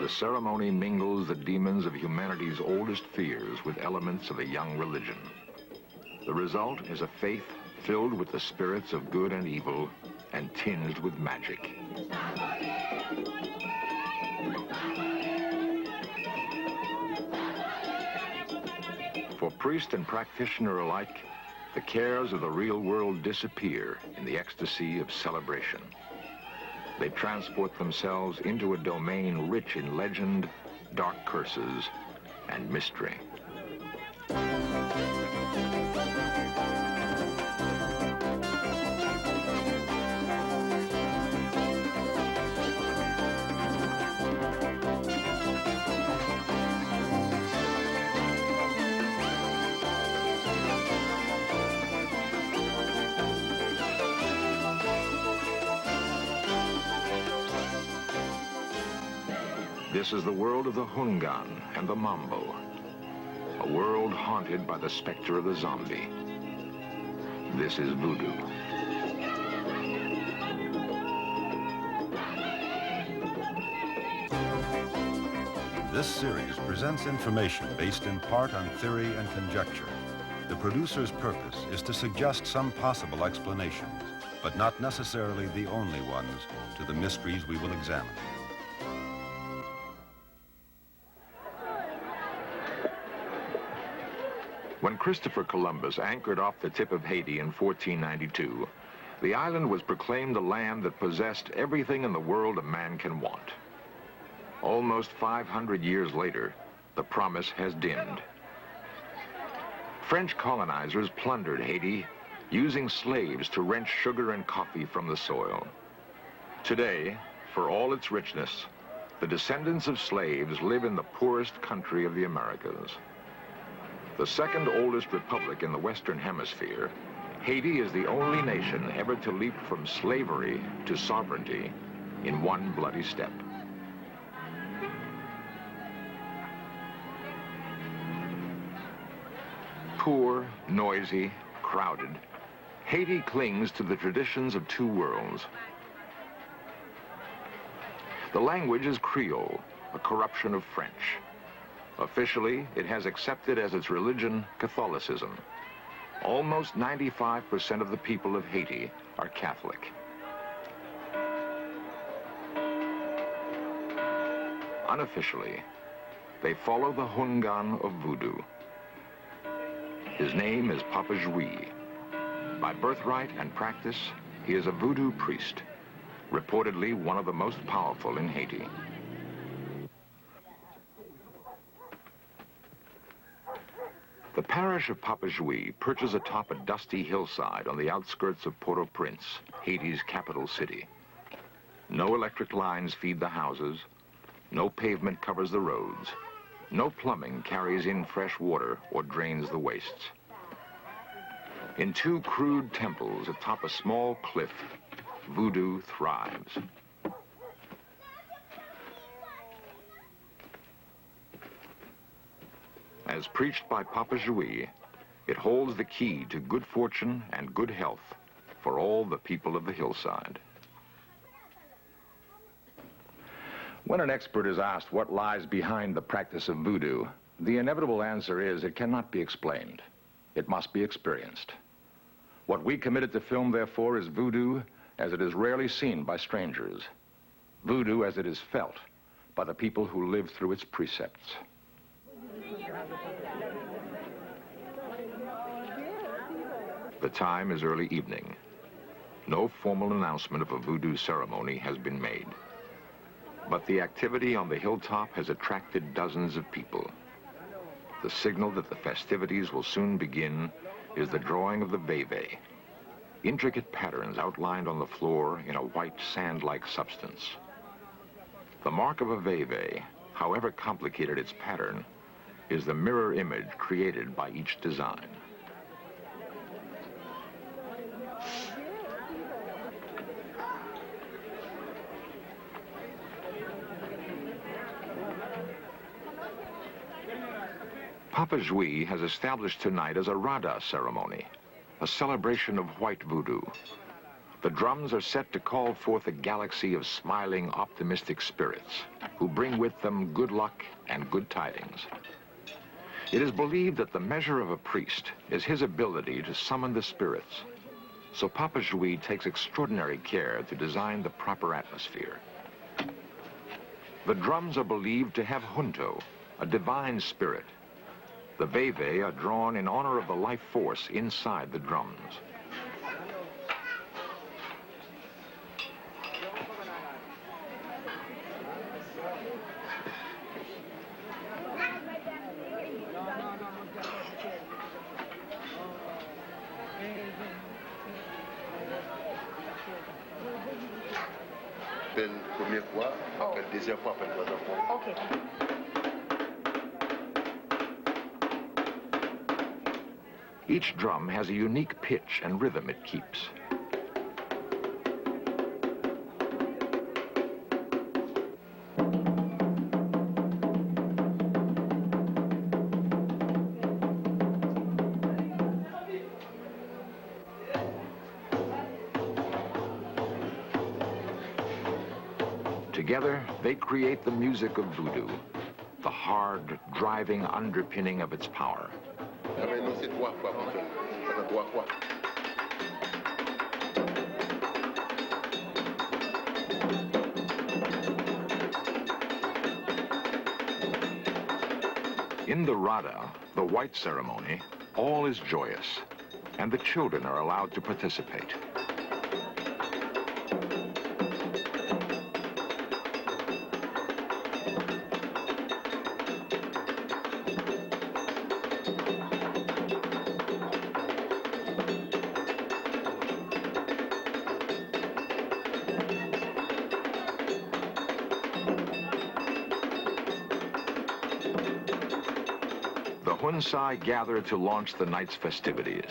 the ceremony mingles the demons of humanity's oldest fears with elements of a young religion. The result is a faith filled with the spirits of good and evil and tinged with magic. For priest and practitioner alike, the cares of the real world disappear in the ecstasy of celebration. They transport themselves into a domain rich in legend, dark curses, and mystery. This is the world of the Hungan and the Mambo, a world haunted by the specter of the zombie. This is Voodoo. This series presents information based in part on theory and conjecture. The producer's purpose is to suggest some possible explanations, but not necessarily the only ones, to the mysteries we will examine. When Christopher Columbus anchored off the tip of Haiti in 1492, the island was proclaimed a land that possessed everything in the world a man can want. Almost 500 years later, the promise has dimmed. French colonizers plundered Haiti, using slaves to wrench sugar and coffee from the soil. Today, for all its richness, the descendants of slaves live in the poorest country of the Americas. The second oldest republic in the Western Hemisphere, Haiti is the only nation ever to leap from slavery to sovereignty in one bloody step. Poor, noisy, crowded, Haiti clings to the traditions of two worlds. The language is Creole, a corruption of French. Officially, it has accepted as its religion Catholicism. Almost 95% of the people of Haiti are Catholic. Unofficially, they follow the Hungan of Voodoo. His name is Papa Jouy. By birthright and practice, he is a Voodoo priest, reportedly one of the most powerful in Haiti. The parish of Papa Jouy perches atop a dusty hillside on the outskirts of Port-au-Prince, Haiti's capital city. No electric lines feed the houses, no pavement covers the roads, no plumbing carries in fresh water or drains the wastes. In two crude temples atop a small cliff, Voodoo thrives. As preached by Papa Jouy, it holds the key to good fortune and good health for all the people of the hillside. When an expert is asked what lies behind the practice of voodoo, the inevitable answer is it cannot be explained. It must be experienced. What we committed to film, therefore, is voodoo as it is rarely seen by strangers. Voodoo as it is felt by the people who live through its precepts. The time is early evening. No formal announcement of a voodoo ceremony has been made. But the activity on the hilltop has attracted dozens of people. The signal that the festivities will soon begin is the drawing of the veve, intricate patterns outlined on the floor in a white sand-like substance. The mark of a veve, however complicated its pattern, is the mirror image created by each design. Papa Jouy has established tonight as a Rada ceremony, a celebration of white voodoo. The drums are set to call forth a galaxy of smiling, optimistic spirits who bring with them good luck and good tidings. It is believed that the measure of a priest is his ability to summon the spirits. So Papa Jouy takes extraordinary care to design the proper atmosphere. The drums are believed to have junto, a divine spirit. The veve are drawn in honor of the life force inside the drums. Première fois, après deuxième fois, après troisième fois. Okay. Each drum has a unique pitch and rhythm it keeps. Together, they create the music of voodoo, the hard, driving underpinning of its power. In the Rada, the white ceremony, all is joyous, and the children are allowed to participate. Hunsai gather to launch the night's festivities.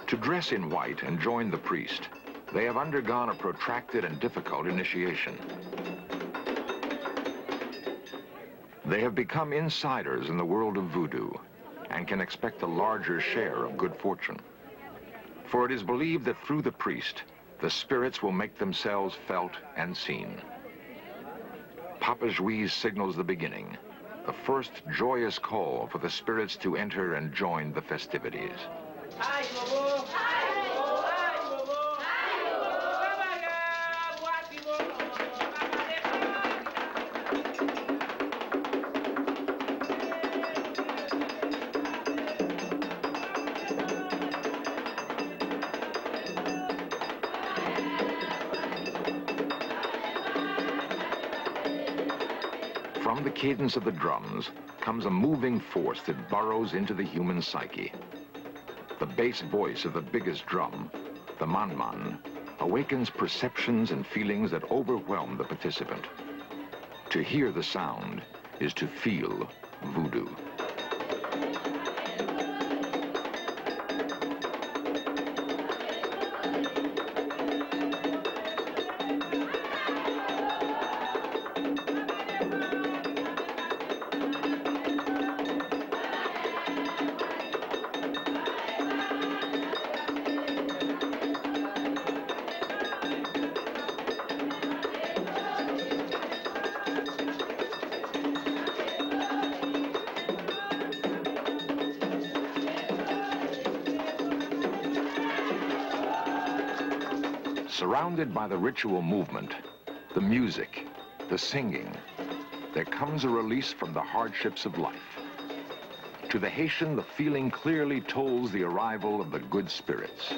To dress in white and join the priest, they have undergone a protracted and difficult initiation. They have become insiders in the world of voodoo and can expect a larger share of good fortune. For it is believed that through the priest, the spirits will make themselves felt and seen. Papa Jouy signals the beginning, the first joyous call for the spirits to enter and join the festivities. From the cadence of the drums comes a moving force that burrows into the human psyche. The bass voice of the biggest drum, the man-man, awakens perceptions and feelings that overwhelm the participant. To hear the sound is to feel voodoo. Surrounded by the ritual movement, the music, the singing, there comes a release from the hardships of life. To the Haitian, the feeling clearly tolls the arrival of the good spirits.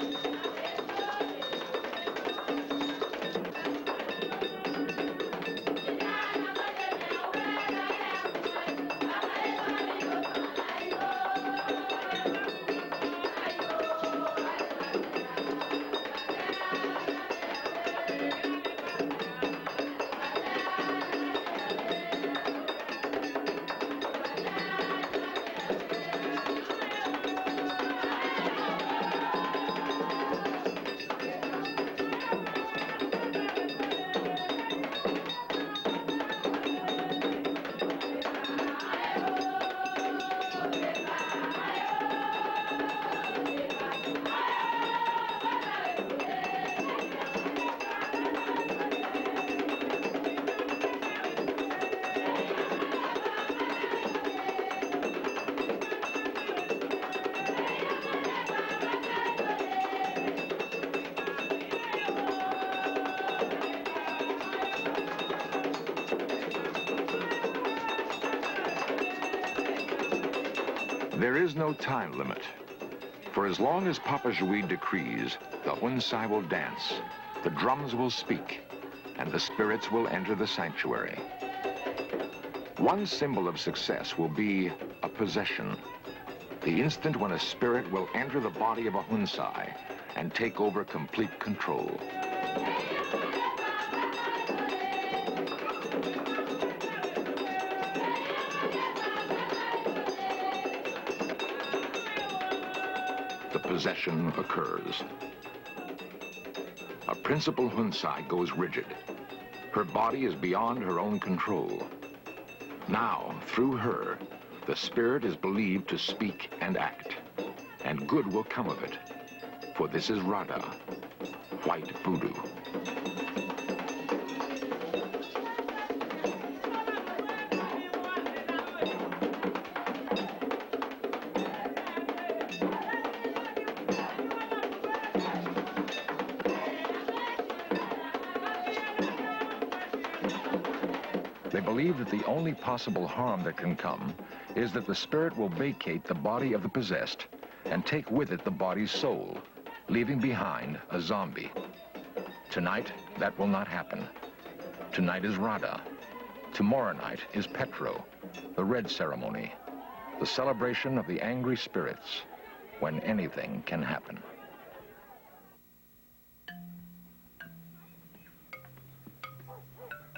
There is no time limit. For as long as Papa Jui decrees, the Hunsai will dance, the drums will speak, and the spirits will enter the sanctuary. One symbol of success will be a possession. The instant when a spirit will enter the body of a Hunsai and take over complete control. The possession occurs. A principal Hunsai goes rigid. Her body is beyond her own control. Now, through her, the spirit is believed to speak and act, and good will come of it, for this is Rada, white voodoo. They believe that the only possible harm that can come is that the spirit will vacate the body of the possessed and take with it the body's soul, leaving behind a zombie. Tonight, that will not happen. Tonight is Rada. Tomorrow night is Petro, the red ceremony, the celebration of the angry spirits, when anything can happen.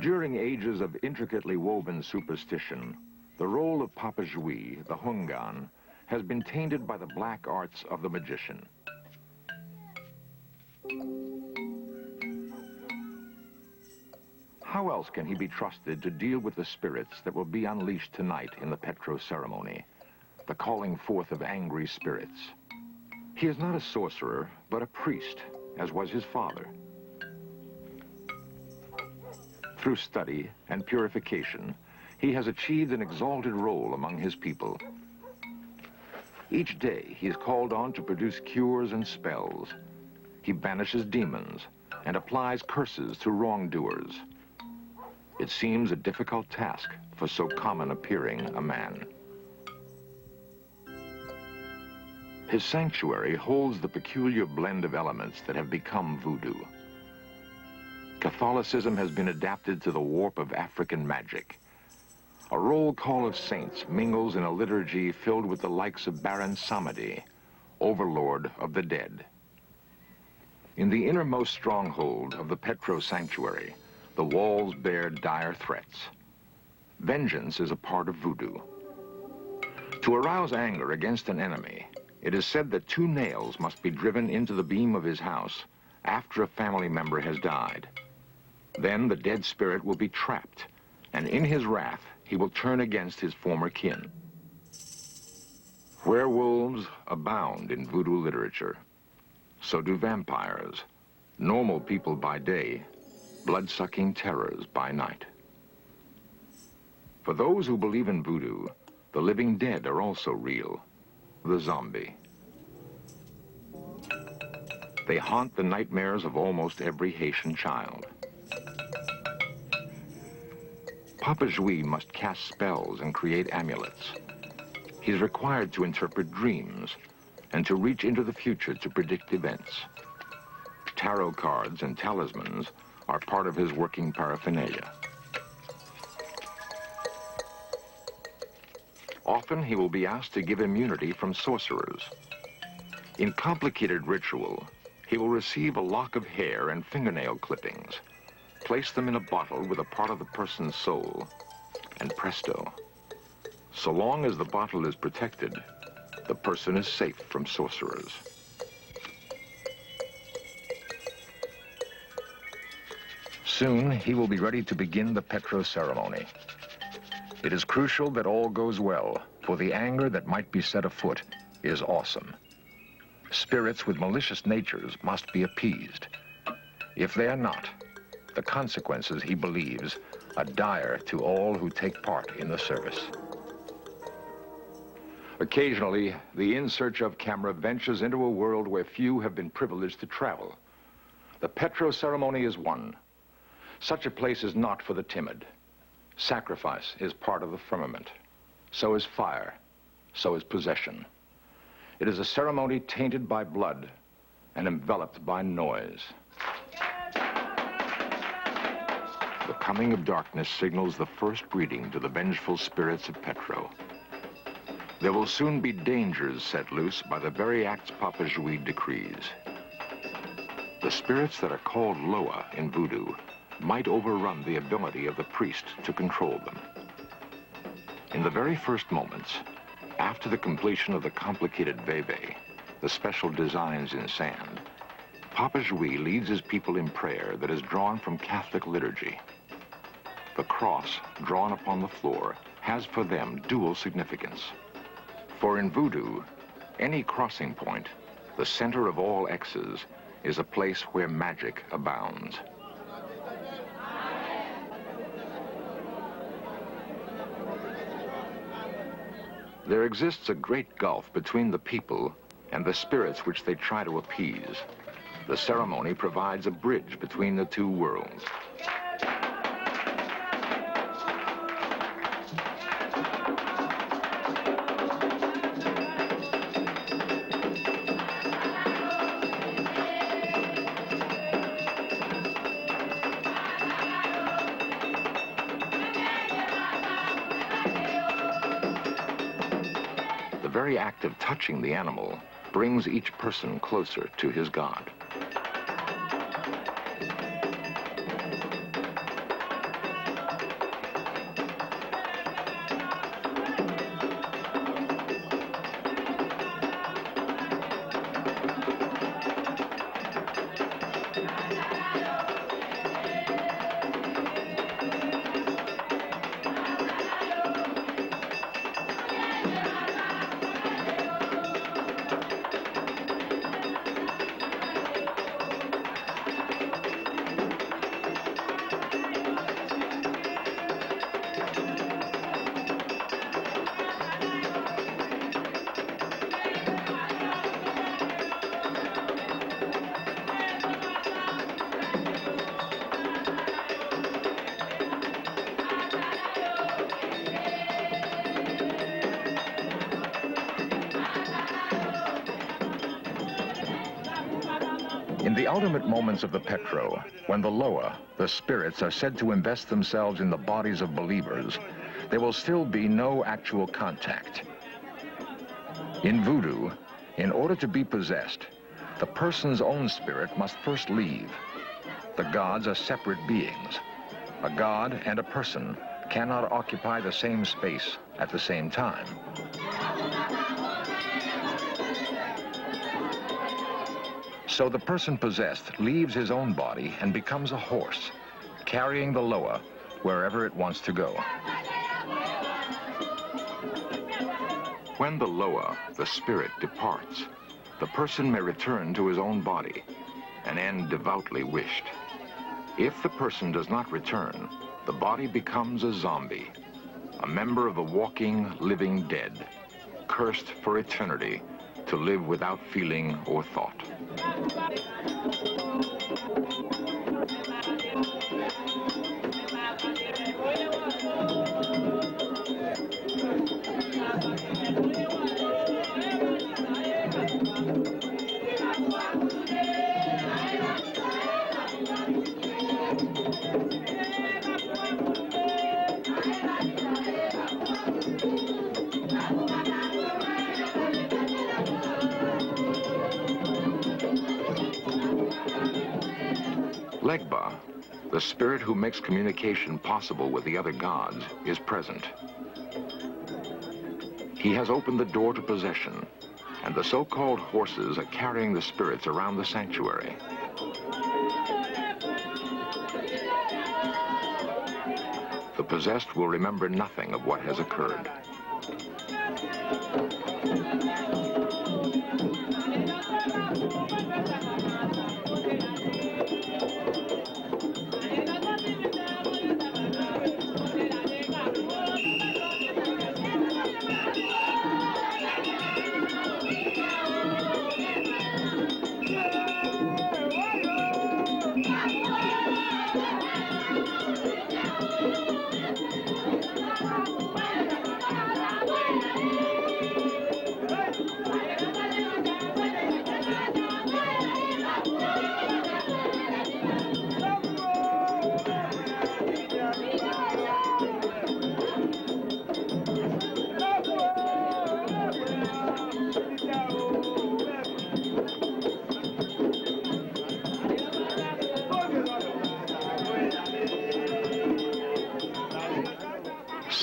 During ages of intricately woven superstition, the role of Papa Jui, the Hungan, has been tainted by the black arts of the magician. How else can he be trusted to deal with the spirits that will be unleashed tonight in the Petro ceremony, the calling forth of angry spirits? He is not a sorcerer, but a priest, as was his father. Through study and purification, he has achieved an exalted role among his people. Each day, he is called on to produce cures and spells. He banishes demons and applies curses to wrongdoers. It seems a difficult task for so common appearing a man. His sanctuary holds the peculiar blend of elements that have become voodoo. Catholicism has been adapted to the warp of African magic. A roll call of saints mingles in a liturgy filled with the likes of Baron Samedi, overlord of the dead. In the innermost stronghold of the Petro sanctuary, the walls bear dire threats. Vengeance is a part of voodoo. To arouse anger against an enemy, it is said that 2 nails must be driven into the beam of his house after a family member has died. Then the dead spirit will be trapped, and in his wrath, he will turn against his former kin. Werewolves abound in voodoo literature. So do vampires, normal people by day, blood-sucking terrors by night. For those who believe in voodoo, the living dead are also real, the zombie. They haunt the nightmares of almost every Haitian child. Papa Jui must cast spells and create amulets. He's required to interpret dreams and to reach into the future to predict events. Tarot cards and talismans are part of his working paraphernalia. Often he will be asked to give immunity from sorcerers. In complicated ritual, he will receive a lock of hair and fingernail clippings, place them in a bottle with a part of the person's soul, and presto. So long as the bottle is protected, the person is safe from sorcerers. Soon, he will be ready to begin the Petro ceremony. It is crucial that all goes well, for the anger that might be set afoot is awesome. Spirits with malicious natures must be appeased. If they are not, the consequences, he believes, are dire to all who take part in the service. Occasionally, the In Search Of camera ventures into a world where few have been privileged to travel. The Petro ceremony is one. Such a place is not for the timid. Sacrifice is part of the firmament. So is fire. so is possession. It is a ceremony tainted by blood and enveloped by noise. The coming of darkness signals the first greeting to the vengeful spirits of Petro. There will soon be dangers set loose by the very acts Papa Jouy decrees. The spirits that are called Loa in Voodoo might overrun the ability of the priest to control them. In the very first moments, after the completion of the complicated veve, the special designs in sand, Papa Jouy leads his people in prayer that is drawn from Catholic liturgy. The cross drawn upon the floor has for them dual significance. For in Voodoo, any crossing point, the center of all X's, is a place where magic abounds. There exists a great gulf between the people and the spirits which they try to appease. The ceremony provides a bridge between the two worlds. The very act of touching the animal brings each person closer to his God. In the ultimate moments of the Petro, when the Loa, the spirits, are said to invest themselves in the bodies of believers, there will still be no actual contact. In Voodoo, in order to be possessed, the person's own spirit must first leave. The gods are separate beings. A god and a person cannot occupy the same space at the same time. So the person possessed leaves his own body and becomes a horse, carrying the Loa wherever it wants to go. When the Loa, the spirit, departs, the person may return to his own body, an end devoutly wished. If the person does not return, the body becomes a zombie, a member of the walking, living dead, cursed for eternity to live without feeling or thought. Legba, the spirit who makes communication possible with the other gods, is present. He has opened the door to possession, and the so-called horses are carrying the spirits around the sanctuary. The possessed will remember nothing of what has occurred.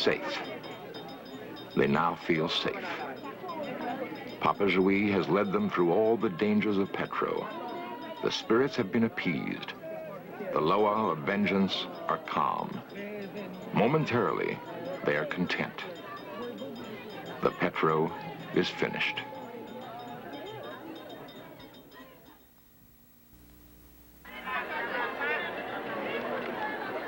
safe. They now feel safe. Papa Jouy has led them through all the dangers of Petro. The spirits have been appeased. The Loa of vengeance are calm. Momentarily, they are content. The Petro is finished.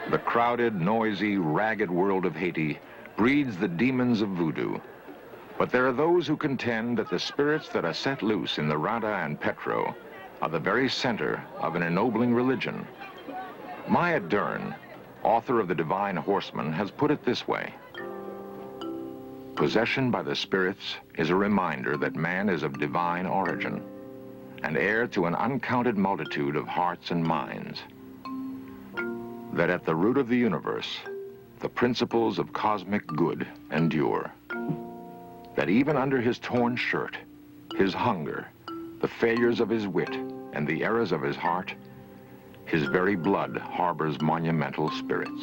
The crowded, noisy, ragged world of Haiti breeds the demons of voodoo. But there are those who contend that the spirits that are set loose in the Rada and Petro are the very center of an ennobling religion. Maya Dern, author of The Divine Horseman, has put it this way: possession by the spirits is a reminder that man is of divine origin and heir to an uncounted multitude of hearts and minds. That at the root of the universe, the principles of cosmic good endure. That even under his torn shirt, his hunger, the failures of his wit, and the errors of his heart, his very blood harbors monumental spirits.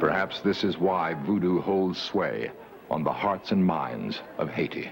Perhaps this is why voodoo holds sway on the hearts and minds of Haiti.